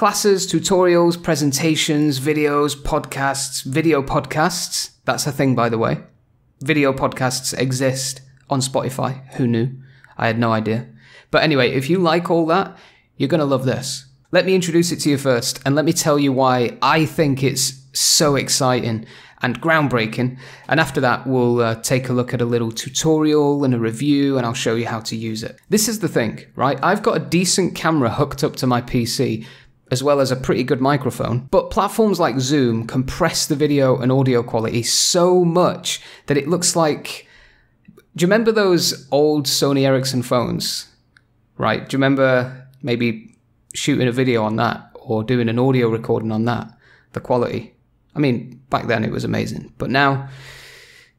classes, tutorials, presentations, videos, podcasts, video podcasts. That's a thing, by the way. Video podcasts exist on Spotify. Who knew? I had no idea. But anyway, if you like all that, you're going to love this. Let me introduce it to you first, and let me tell you why I think it's so exciting and groundbreaking. And after that, we'll take a look at a little tutorial and a review, and I'll show you how to use it. This is the thing, right? I've got a decent camera hooked up to my PC, as well as a pretty good microphone. But platforms like Zoom compress the video and audio quality so much that it looks like... Do you remember those old Sony Ericsson phones? Right? Do you remember maybe shooting a video on that or doing an audio recording on that? The quality. I mean, back then it was amazing. But now,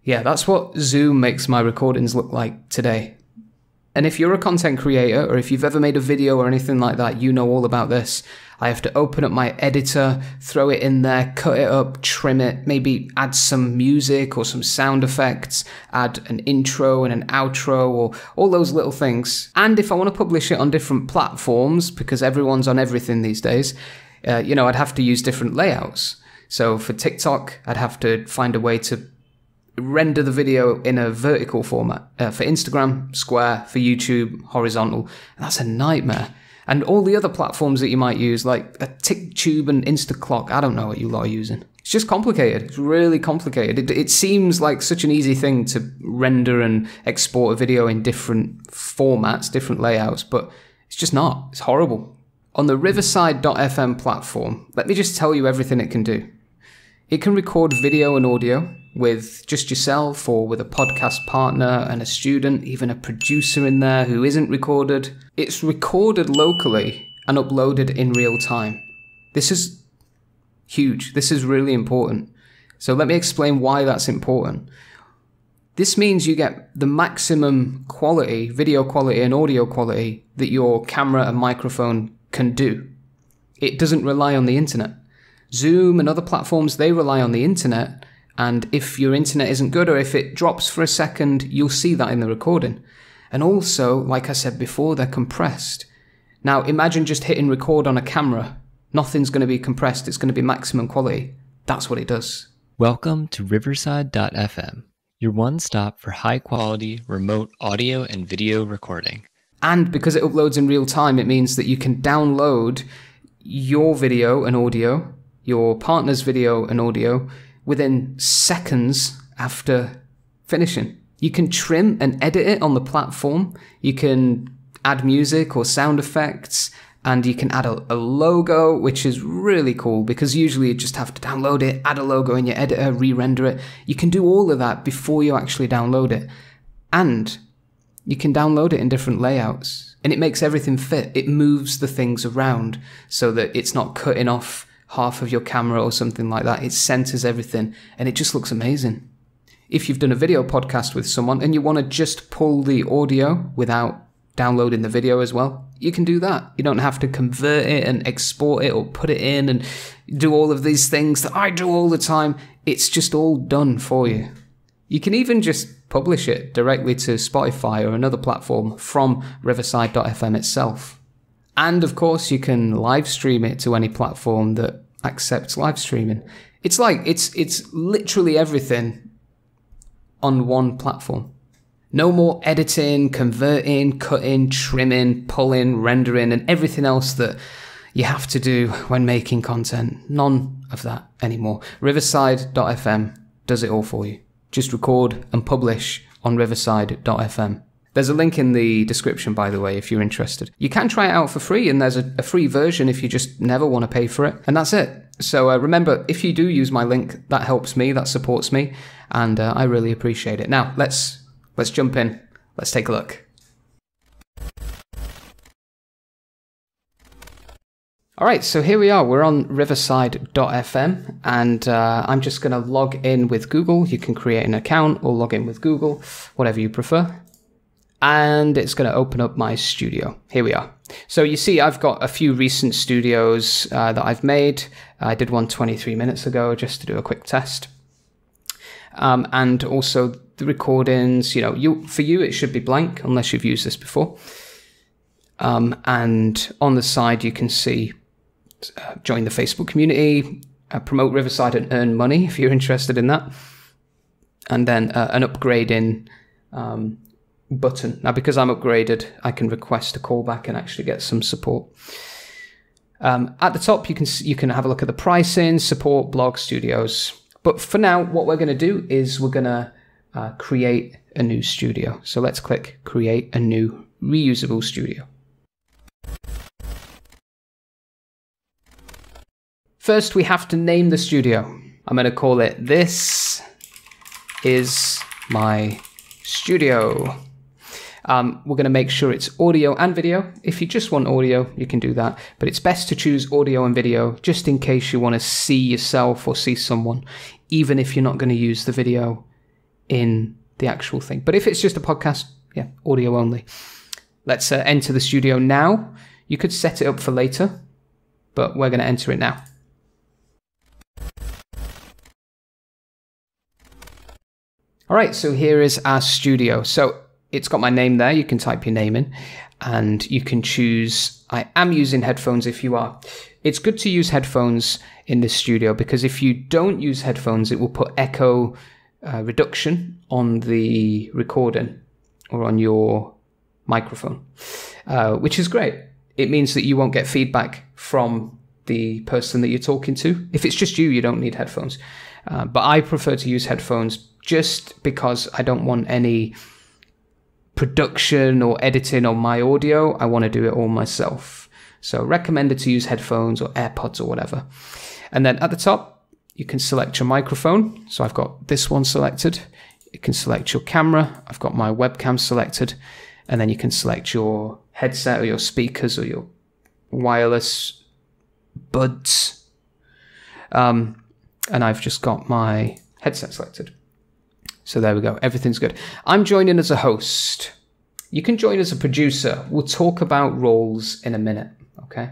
yeah, that's what Zoom makes my recordings look like today. And if you're a content creator, or if you've ever made a video or anything like that, you know all about this. I have to open up my editor, throw it in there, cut it up, trim it, maybe add some music or some sound effects, add an intro and an outro, or all those little things. And if I want to publish it on different platforms, because everyone's on everything these days, I'd have to use different layouts. So for TikTok, I'd have to find a way to render the video in a vertical format. For Instagram, square. For YouTube, horizontal. And that's a nightmare. And all the other platforms that you might use, like a TikTube and Instaclock, I don't know what you lot are using. It's just complicated. It's really complicated. It seems like such an easy thing to render and export a video in different formats, different layouts, but it's just not. It's horrible. On the Riverside.fm platform, let me just tell you everything it can do. It can record video and audio with just yourself or with a podcast partner and a student, even a producer in there who isn't recorded. It's recorded locally and uploaded in real time. This is huge. This is really important. So let me explain why that's important. This means you get the maximum quality, video quality and audio quality that your camera and microphone can do. It doesn't rely on the internet. Zoom and other platforms, they rely on the internet, and if your internet isn't good or if it drops for a second, you'll see that in the recording. And also, like I said before, they're compressed. Now imagine just hitting record on a camera. Nothing's going to be compressed, it's going to be maximum quality. That's what it does. Welcome to Riverside.fm, your one stop for high quality remote audio and video recording. And because it uploads in real time, it means that you can download your video and audio, your partner's video and audio, within seconds after finishing. You can trim and edit it on the platform. You can add music or sound effects, and you can add a logo, which is really cool because usually you just have to download it, add a logo in your editor, re-render it. You can do all of that before you actually download it. And you can download it in different layouts, and it makes everything fit. It moves the things around so that it's not cutting off half of your camera or something like that. It centers everything, and it just looks amazing. If you've done a video podcast with someone and you want to just pull the audio without downloading the video as well, you can do that. You don't have to convert it and export it or put it in and do all of these things that I do all the time. It's just all done for you. You can even just publish it directly to Spotify or another platform from Riverside.fm itself. And of course, you can live stream it to any platform that accepts live streaming. It's literally everything on one platform. No more editing, converting, cutting, trimming, pulling, rendering, and everything else that you have to do when making content. None of that anymore. Riverside.fm does it all for you. Just record and publish on Riverside.fm. There's a link in the description, by the way, if you're interested. You can try it out for free, and there's a free version if you just never want to pay for it. And that's it. So remember, if you do use my link, that helps me, that supports me, and I really appreciate it. Now, let's jump in. Let's take a look. All right, so here we are. We're on Riverside.fm, and I'm just going to log in with Google. You can create an account or log in with Google, whatever you prefer. And it's going to open up my studio. Here we are. So you see, I've got a few recent studios that I've made. I did one 23 minutes ago just to do a quick test. And also the recordings, for you, it should be blank unless you've used this before. And on the side, you can see join the Facebook community, promote Riverside and earn money if you're interested in that. And then an upgrading button. Now, because I'm upgraded, I can request a callback and actually get some support. At the top, you can have a look at the pricing, support, blog, studios. But for now, what we're going to do is we're going to create a new studio. So let's click create a new reusable studio. First, we have to name the studio. I'm going to call it This Is My Studio. We're going to make sure it's audio and video. If you just want audio, you can do that. But it's best to choose audio and video just in case you want to see yourself or see someone, even if you're not going to use the video in the actual thing. But if it's just a podcast, yeah, audio only. Let's enter the studio now. You could set it up for later, but we're going to enter it now. All right, so here is our studio. So it's got my name there. You can type your name in and you can choose. I am using headphones if you are. It's good to use headphones in this studio because if you don't use headphones, it will put echo reduction on the recording or on your microphone, which is great. It means that you won't get feedback from the person that you're talking to. If it's just you, you don't need headphones. But I prefer to use headphones just because I don't want any production or editing on my audio. I want to do it all myself. So recommended to use headphones or AirPods or whatever. And then at the top, you can select your microphone. So I've got this one selected. You can select your camera. I've got my webcam selected. And then you can select your headset or your speakers or your wireless buds. And I've just got my headset selected. So there we go. Everything's good. I'm joining as a host. You can join as a producer. We'll talk about roles in a minute, okay?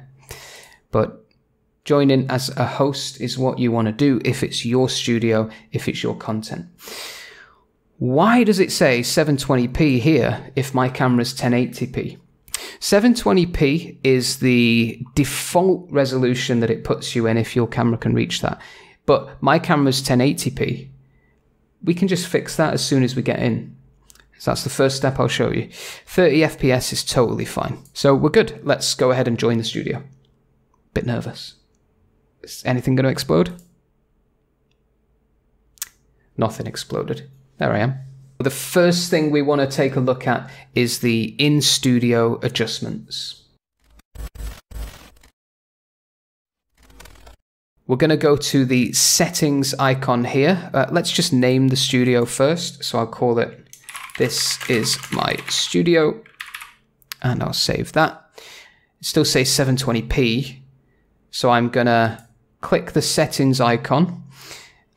But joining as a host is what you want to do if it's your studio, if it's your content. Why does it say 720p here if my camera's 1080p? 720p is the default resolution that it puts you in if your camera can reach that. But my camera's 1080p. We can just fix that as soon as we get in. So that's the first step I'll show you. 30 FPS is totally fine. So we're good. Let's go ahead and join the studio. Bit nervous. Is anything going to explode? Nothing exploded. There I am. The first thing we want to take a look at is the in-studio adjustments. We're going to go to the settings icon here. Let's just name the studio first. So I'll call it This Is My Studio. And I'll save that. It still says 720p. So I'm going to click the settings icon.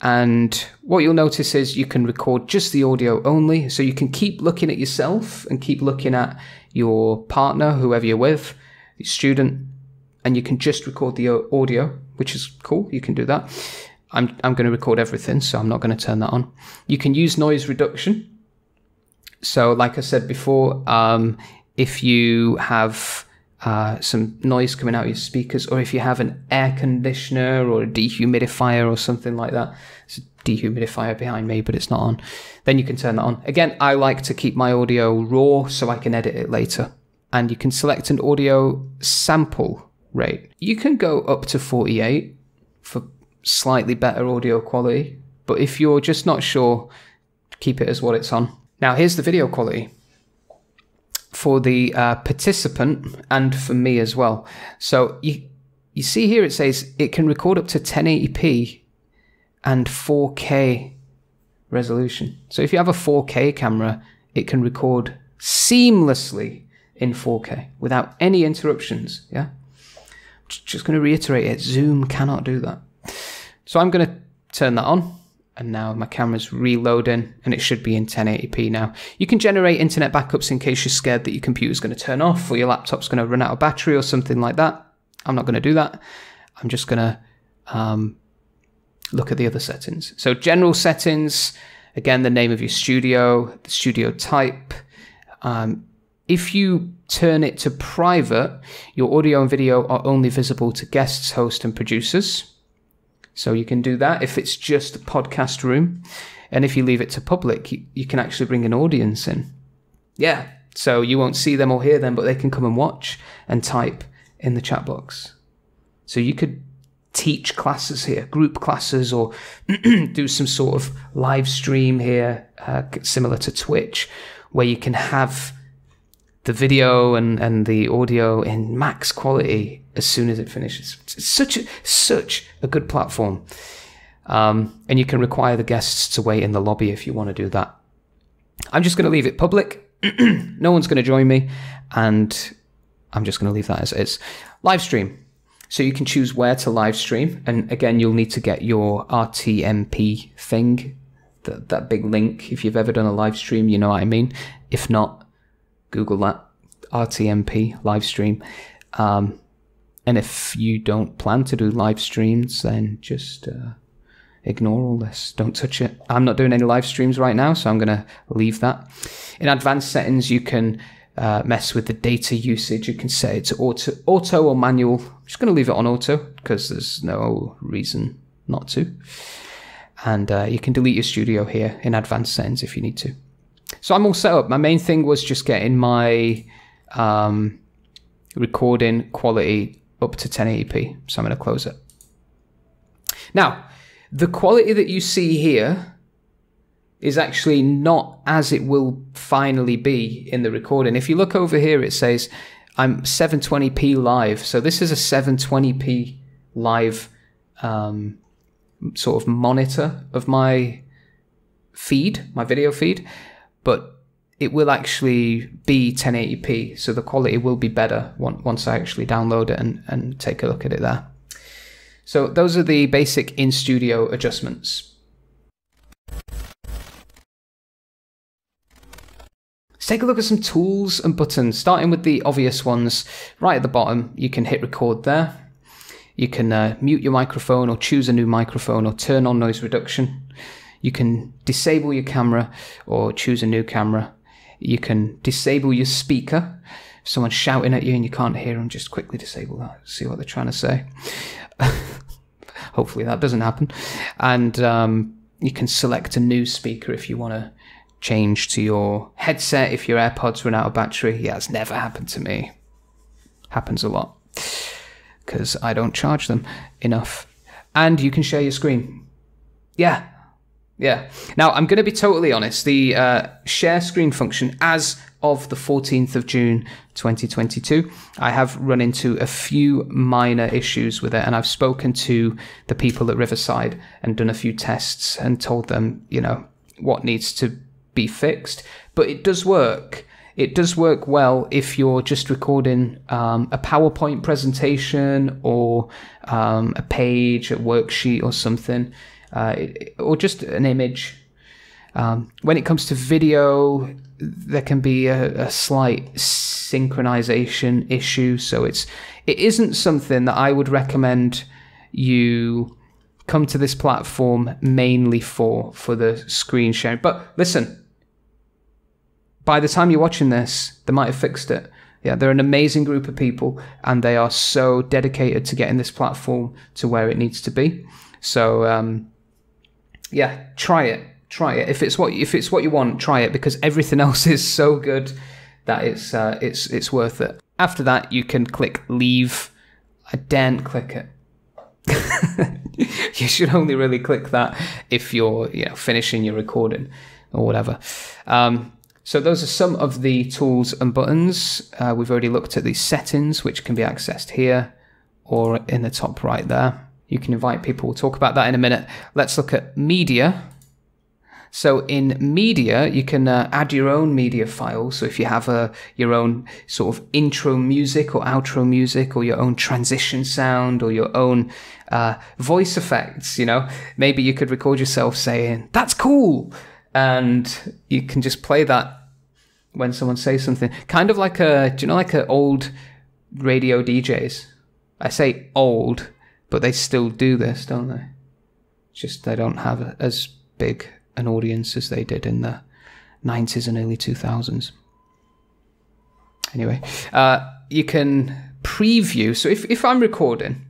And what you'll notice is you can record just the audio only. So you can keep looking at yourself and keep looking at your partner, whoever you're with, your student, and you can just record the audio, which is cool. You can do that. I'm going to record everything, so I'm not going to turn that on. You can use noise reduction. So like I said before, if you have some noise coming out of your speakers, or if you have an air conditioner or a dehumidifier or something like that, it's a dehumidifier behind me, but it's not on, then you can turn that on. Again, I like to keep my audio raw so I can edit it later. And you can select an audio sample rate. You can go up to 48 for slightly better audio quality, but if you're just not sure, keep it as what it's on. Now here's the video quality for the participant and for me as well. So you see here it says it can record up to 1080p and 4K resolution. So if you have a 4K camera, it can record seamlessly in 4K without any interruptions, yeah? Just going to reiterate it, Zoom cannot do that. So I'm going to turn that on, and now my camera's reloading, and it should be in 1080p now. You can generate internet backups in case you're scared that your computer's going to turn off or your laptop's going to run out of battery or something like that. I'm not going to do that. I'm just going to look at the other settings. So general settings, again, the name of your studio, the studio type. If you turn it to private, your audio and video are only visible to guests, hosts, and producers. So you can do that if it's just a podcast room. And if you leave it to public, you can actually bring an audience in. Yeah, so you won't see them or hear them, but they can come and watch and type in the chat box. So you could teach classes here, group classes, or do some sort of live stream here, similar to Twitch, where you can have the video and the audio in max quality as soon as it finishes. It's such a good platform. And you can require the guests to wait in the lobby if you want to do that. I'm just going to leave it public. No one's going to join me, and I'm just going to leave that as it is. Live stream. So you can choose where to live stream. And again, you'll need to get your RTMP thing, that big link. If you've ever done a live stream, you know what I mean. If not, Google that, RTMP live stream. And if you don't plan to do live streams, then just ignore all this. Don't touch it. I'm not doing any live streams right now, so I'm going to leave that. In advanced settings, you can mess with the data usage. You can set it to auto or manual. I'm just going to leave it on auto because there's no reason not to. And you can delete your studio here in advanced settings if you need to. So I'm all set up. My main thing was just getting my recording quality up to 1080p. So I'm going to close it. Now, the quality that you see here is actually not as it will finally be in the recording. If you look over here, it says I'm 720p live. So this is a 720p live sort of monitor of my feed, my video feed, but it will actually be 1080p. So the quality will be better once I actually download it and take a look at it there. So those are the basic in-studio adjustments. Let's take a look at some tools and buttons, starting with the obvious ones. Right at the bottom, you can hit record there. You can mute your microphone or choose a new microphone or turn on noise reduction. You can disable your camera or choose a new camera. You can disable your speaker. If someone's shouting at you and you can't hear them, just quickly disable that. See what they're trying to say. Hopefully that doesn't happen. And you can select a new speaker if you want to change to your headset if your AirPods run out of battery. Yeah, it's never happened to me. Happens a lot because I don't charge them enough. And you can share your screen. Yeah. Now, I'm going to be totally honest. The share screen function, as of the 14th of June 2022, I have run into a few minor issues with it, and I've spoken to the people at Riverside and done a few tests and told them, you know, what needs to be fixed. But it does work. It does work well if you're just recording a PowerPoint presentation or a page, a worksheet or something. Or just an image. When it comes to video, there can be a slight synchronization issue. So it isn't something that I would recommend you come to this platform mainly for the screen sharing. But listen, by the time you're watching this, they might have fixed it. Yeah, they're an amazing group of people, and they are so dedicated to getting this platform to where it needs to be. So yeah, try it. If it's what you want, try it, because everything else is so good that it's worth it. After that, you can click leave. I daren't click it. You should only really click that if you're finishing your recording or whatever. So those are some of the tools and buttons. We've already looked at the settings, which can be accessed here or in the top right there. You can invite people. We'll talk about that in a minute. Let's look at media. So in media, you can add your own media file. So if you have your own sort of intro music or outro music, or your own transition sound, or your own voice effects, maybe you could record yourself saying, "That's cool." And you can just play that when someone says something. Kind of like like old radio DJs. I say old, but they still do this, don't they? Just they don't have as big an audience as they did in the 90s and early 2000s. Anyway, you can preview. So if I'm recording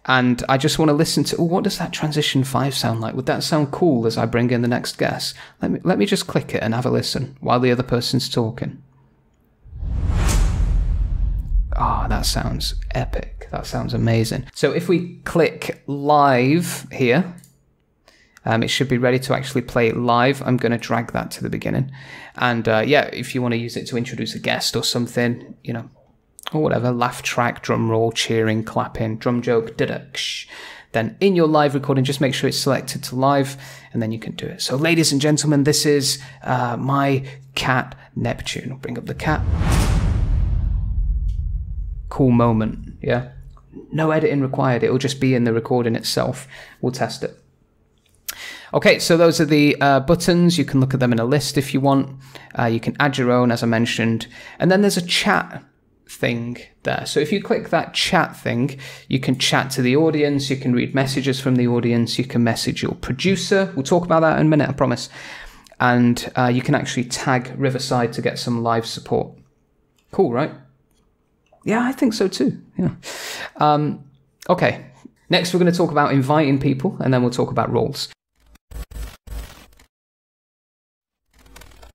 and I just want to listen to, what does that transition 5 sound like? Would that sound cool as I bring in the next guest? Let me just click it and have a listen while the other person's talking. Oh, that sounds epic. That sounds amazing. So if we click live here, it should be ready to actually play live. I'm going to drag that to the beginning. And yeah, if you want to use it to introduce a guest or something, you know, or whatever, laugh track, drum roll, cheering, clapping, drum joke, then in your live recording, just make sure it's selected to live, and then you can do it. So ladies and gentlemen, this is my cat, Neptune. I'll bring up the cat. Cool moment, yeah? No editing required. It'll just be in the recording itself. We'll test it. Okay, so those are the buttons. You can look at them in a list if you want. You can add your own, as I mentioned. And then there's a chat thing there. So if you click that chat thing, you can chat to the audience. You can read messages from the audience. You can message your producer. We'll talk about that in a minute, I promise. And you can actually tag Riverside to get some live support. Cool, right? Yeah, I think so too. Yeah. Okay. Next, we're going to talk about inviting people, and then we'll talk about roles.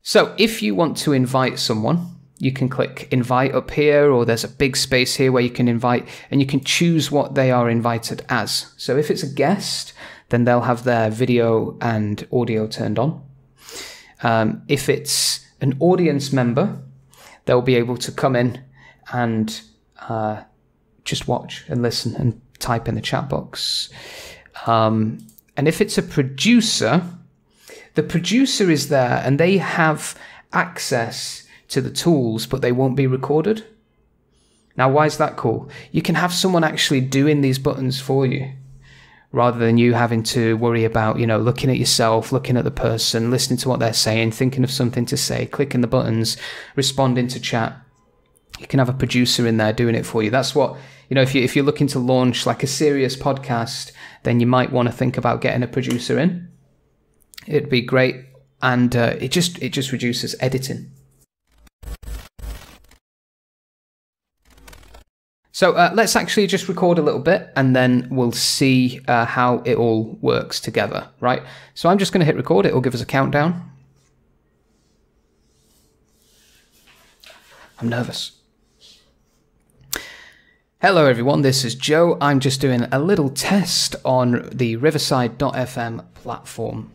So if you want to invite someone, you can click invite up here, or there's a big space here where you can invite, and you can choose what they are invited as. So if it's a guest, then they'll have their video and audio turned on. If it's an audience member, they'll be able to come in and just watch and listen and type in the chat box. And if it's a producer, the producer is there and they have access to the tools, but they won't be recorded. Now, why is that cool? You can have someone actually doing these buttons for you, rather than you having to worry about, you know, looking at yourself, looking at the person, listening to what they're saying, thinking of something to say, clicking the buttons, responding to chat. You can have a producer in there doing it for you. That's what, you know, if you're looking to launch like a serious podcast, then you might want to think about getting a producer in. It'd be great, and it just reduces editing. So let's actually just record a little bit, and then we'll see how it all works together, right? So I'm just going to hit record. It will give us a countdown. I'm nervous. Hello everyone, this is Joe. I'm just doing a little test on the Riverside.fm platform.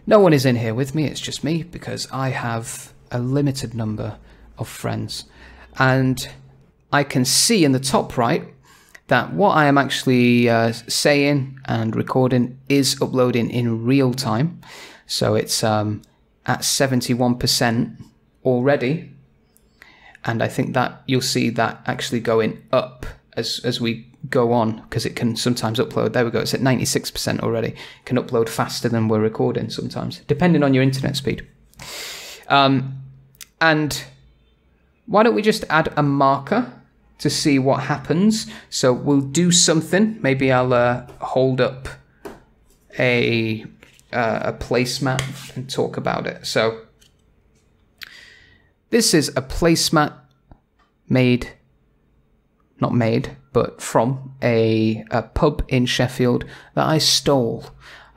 No one is in here with me, it's just me, because I have a limited number of friends. And I can see in the top right that what I am actually saying and recording is uploading in real time. So it's at 71% already. And I think that you'll see that actually going up as we go on, because it can sometimes upload. There we go. It's at 96% already. It can upload faster than we're recording sometimes, depending on your internet speed. And why don't we just add a marker to see what happens? So we'll do something. Maybe I'll hold up a placemat and talk about it. So this is a placemat but from a pub in Sheffield that I stole.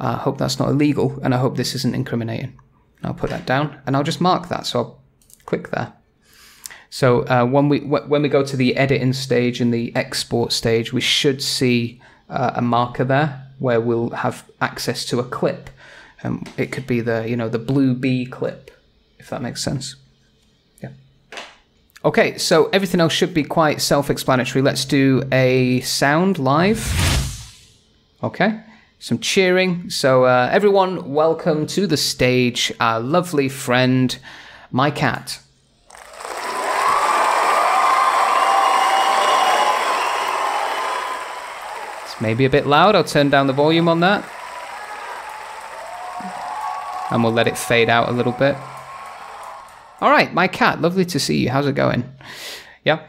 I hope that's not illegal, and I hope this isn't incriminating. I'll put that down, and I'll just mark that. So I'll click there. So when we go to the editing stage and the export stage, we should see a marker there where we'll have access to a clip. It could be the blue bee clip, if that makes sense. Okay, so everything else should be quite self-explanatory. Let's do a sound live. Okay, some cheering. So everyone, welcome to the stage, our lovely friend, my cat. It's maybe a bit loud. I'll turn down the volume on that. And we'll let it fade out a little bit. All right, my cat, lovely to see you. How's it going? Yeah,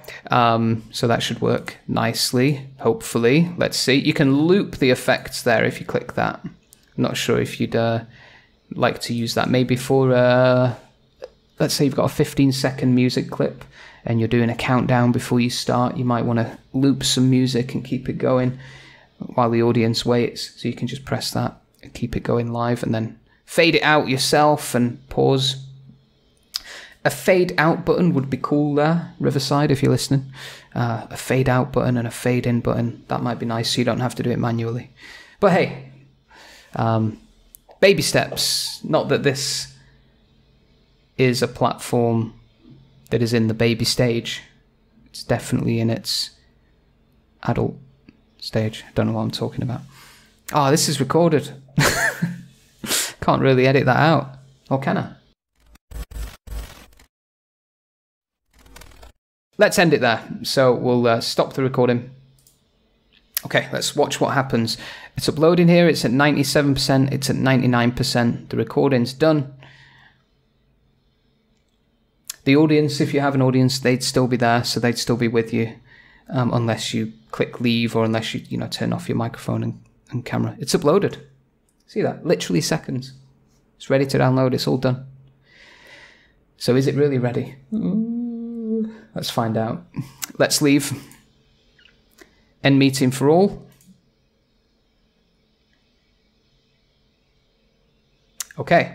so that should work nicely, hopefully. Let's see. You can loop the effects there if you click that. I'm not sure if you'd like to use that maybe for let's say you've got a 15-second music clip and you're doing a countdown before you start, you might want to loop some music and keep it going while the audience waits. So you can just press that and keep it going live, and then fade it out yourself and pause. A fade out button would be cool there, Riverside, if you're listening. A fade out button and a fade in button, that might be nice so you don't have to do it manually. But hey, baby steps. Not that this is a platform that is in the baby stage. It's definitely in its adult stage. I don't know what I'm talking about. Oh, this is recorded. Can't really edit that out. Or can I? Let's end it there. So we'll stop the recording. Okay, let's watch what happens. It's uploading here. It's at 97%. It's at 99%. The recording's done. The audience, if you have an audience, they'd still be there, so they'd still be with you, unless you click leave or unless you turn off your microphone and camera. It's uploaded. See that? Literally seconds. It's ready to download. It's all done. So is it really ready? Let's find out. Let's leave. End meeting for all. Okay.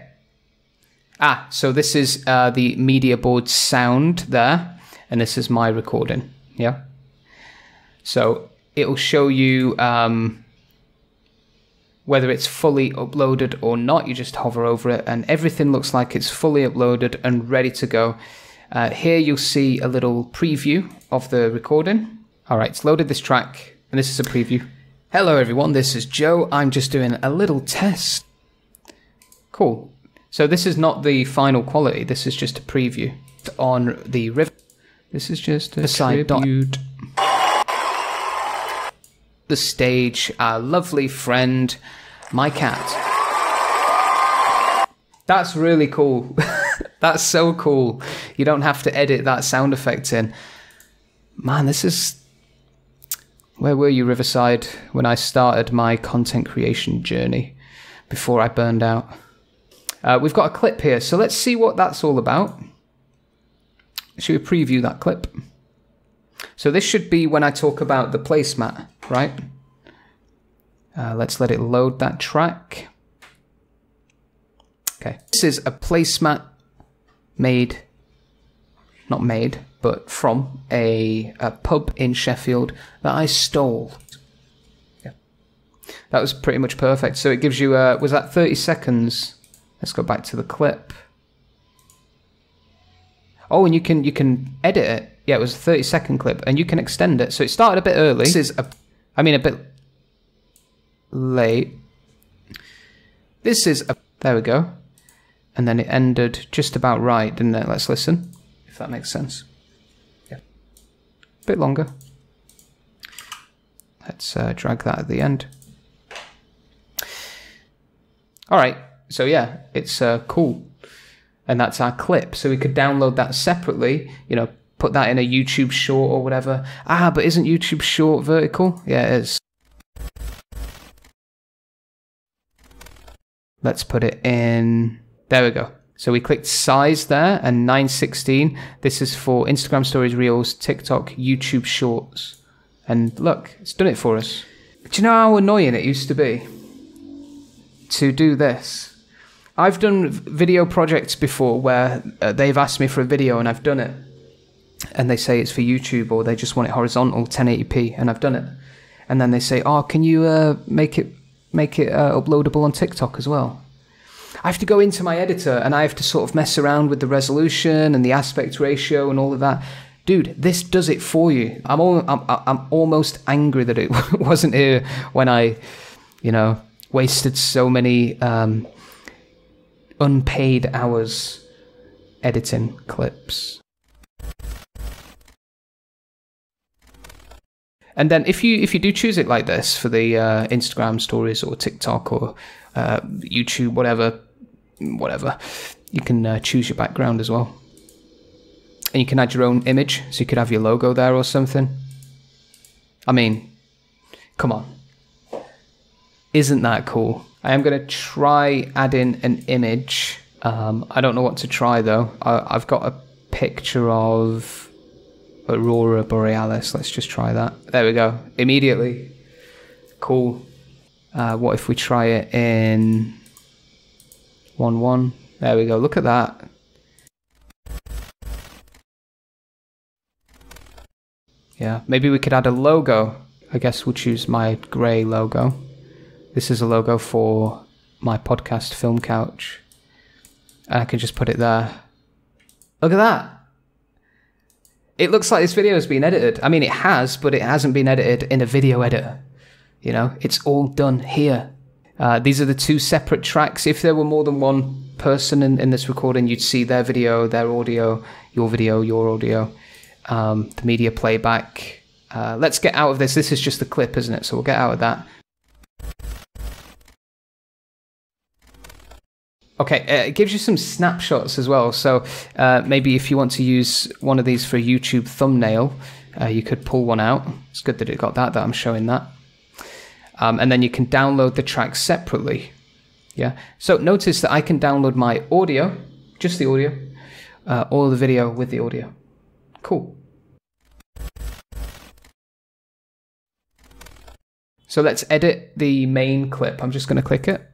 So this is the media board sound there, and this is my recording. Yeah. So it'll show you whether it's fully uploaded or not. You just hover over it, and everything looks like it's fully uploaded and ready to go. Here you'll see a little preview of the recording. All right, it's loaded this track, and this is a preview. Hello everyone, this is Joe. I'm just doing a little test. Cool. So this is not the final quality. This is just a preview on the river. This is just a tribute. The stage, our lovely friend, my cat. That's really cool. That's so cool. You don't have to edit that sound effect in. Man, this is... Where were you, Riverside, when I started my content creation journey before I burned out? We've got a clip here, so let's see what that's all about. Should we preview that clip? So this should be when I talk about the placemat, right? Let's let it load that track. Okay, this is a placemat but from a pub in Sheffield that I stole. Yeah, that was pretty much perfect. So it gives you, was that 30 seconds? Let's go back to the clip. Oh, and you can edit it. Yeah, it was a 30-second clip, and you can extend it. So it started a bit early. This is a bit late. This is there we go. And then it ended just about right, didn't it? Let's listen, if that makes sense. Yeah, a bit longer. Let's drag that at the end. All right. So yeah, it's cool. And that's our clip. So we could download that separately, put that in a YouTube short or whatever. But isn't YouTube short vertical? Yeah, it is. Let's put it in. There we go. So we clicked size there and 916. This is for Instagram stories, reels, TikTok, YouTube shorts. And look, it's done it for us. Do you know how annoying it used to be to do this? I've done video projects before where they've asked me for a video and I've done it. And they say it's for YouTube or they just want it horizontal 1080p and I've done it. And then they say, oh, can you make it uploadable on TikTok as well? I have to go into my editor and I have to sort of mess around with the resolution and the aspect ratio and all of that. Dude, this does it for you. I'm almost angry that it wasn't here when I, wasted so many unpaid hours editing clips. And then if you do choose it like this for the Instagram stories or TikTok or YouTube, whatever, you can choose your background as well. And you can add your own image, so you could have your logo there or something. I mean, come on. Isn't that cool? I am going to try adding an image I don't know what to try though. I've got a picture of Aurora Borealis. Let's just try that. There we go. Immediately. Cool. What if we try it in 1:1? There we go. Look at that. Yeah, maybe we could add a logo. I guess we'll choose my grey logo. This is a logo for my podcast Film Couch. And I can just put it there. Look at that. It looks like this video has been edited. I mean, it has, but it hasn't been edited in a video editor. You know, it's all done here. These are the two separate tracks. If there were more than one person in this recording, you'd see their video, their audio, your audio. The media playback. Let's get out of this. This is just a clip, isn't it? So we'll get out of that. Okay, it gives you some snapshots as well. So maybe if you want to use one of these for a YouTube thumbnail, you could pull one out. It's good that it got that I'm showing that. And then you can download the tracks separately. Yeah. So notice that I can download my audio, just the audio, or the video with the audio. Cool. So let's edit the main clip. I'm just going to click it.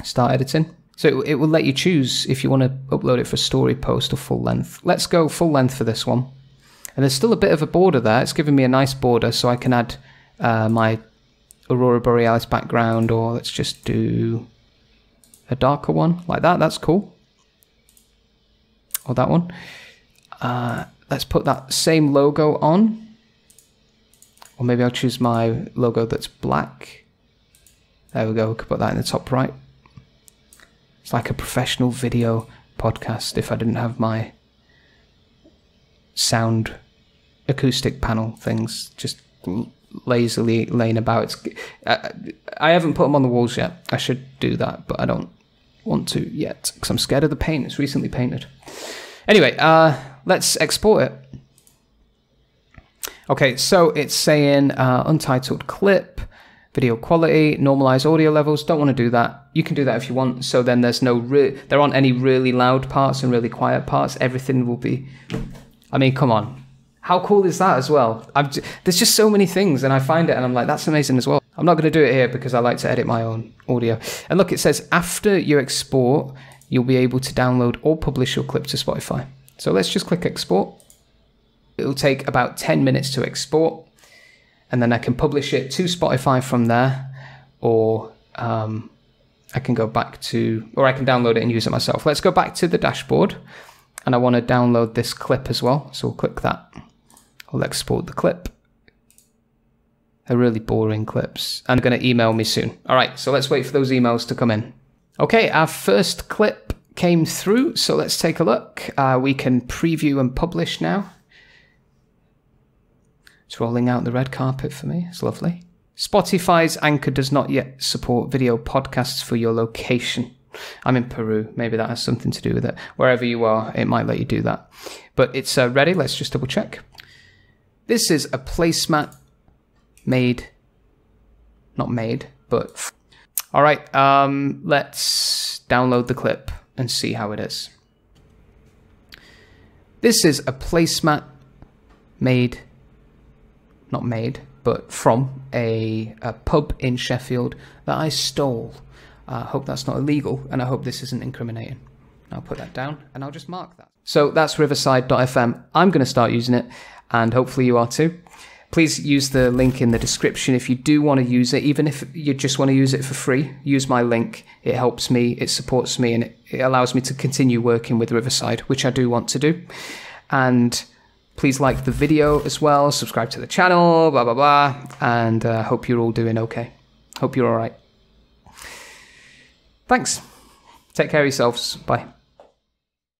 Start editing. So it will let you choose if you want to upload it for story post or full length. Let's go full length for this one. And there's still a bit of a border there. It's giving me a nice border, so I can add my Aurora Borealis background, or let's just do a darker one like that. That's cool. Or that one. Let's put that same logo on. Or maybe I'll choose my logo that's black. There we go. We could put that in the top right. It's like a professional video podcast if I didn't have my sound acoustic panel things just lazily laying about. I haven't put them on the walls yet. I should do that, but I don't want to yet because I'm scared of the paint. It's recently painted. Anyway, let's export it. Okay, so it's saying untitled clip, video quality, normalize audio levels. Don't want to do that. You can do that if you want. So then there's there aren't any really loud parts and really quiet parts. Everything will be, I mean, come on. How cool is that as well? There's just so many things, and I find it and I'm like, that's amazing as well. I'm not going to do it here because I like to edit my own audio. And look, it says after you export, you'll be able to download or publish your clip to Spotify. So let's just click export. It'll take about 10 minutes to export, and then I can publish it to Spotify from there, or I can go back to, or I can download it and use it myself. Let's go back to the dashboard, and I want to download this clip as well. So we'll click that. I'll export the clip. They're really boring clips, and they're going to email me soon. All right, so let's wait for those emails to come in. Okay, our first clip came through, so let's take a look. We can preview and publish now. It's rolling out the red carpet for me. It's lovely. Spotify's Anchor does not yet support video podcasts for your location. I'm in Peru. Maybe that has something to do with it. Wherever you are, it might let you do that. But it's ready. Let's just double check. This is a placemat made, not made, but... All right, let's download the clip and see how it is. This is a placemat made, not made, but from a pub in Sheffield that I stole. I hope that's not illegal, and I hope this isn't incriminating. I'll put that down, and I'll just mark that. So that's Riverside.fm. I'm going to start using it, and hopefully you are too. Please use the link in the description if you do want to use it, even if you just want to use it for free. Use my link. It helps me, it supports me, and it allows me to continue working with Riverside, which I do want to do. And please like the video as well, subscribe to the channel, blah, blah, blah, and hope you're all doing okay. Hope you're all right. Thanks. Take care of yourselves. Bye.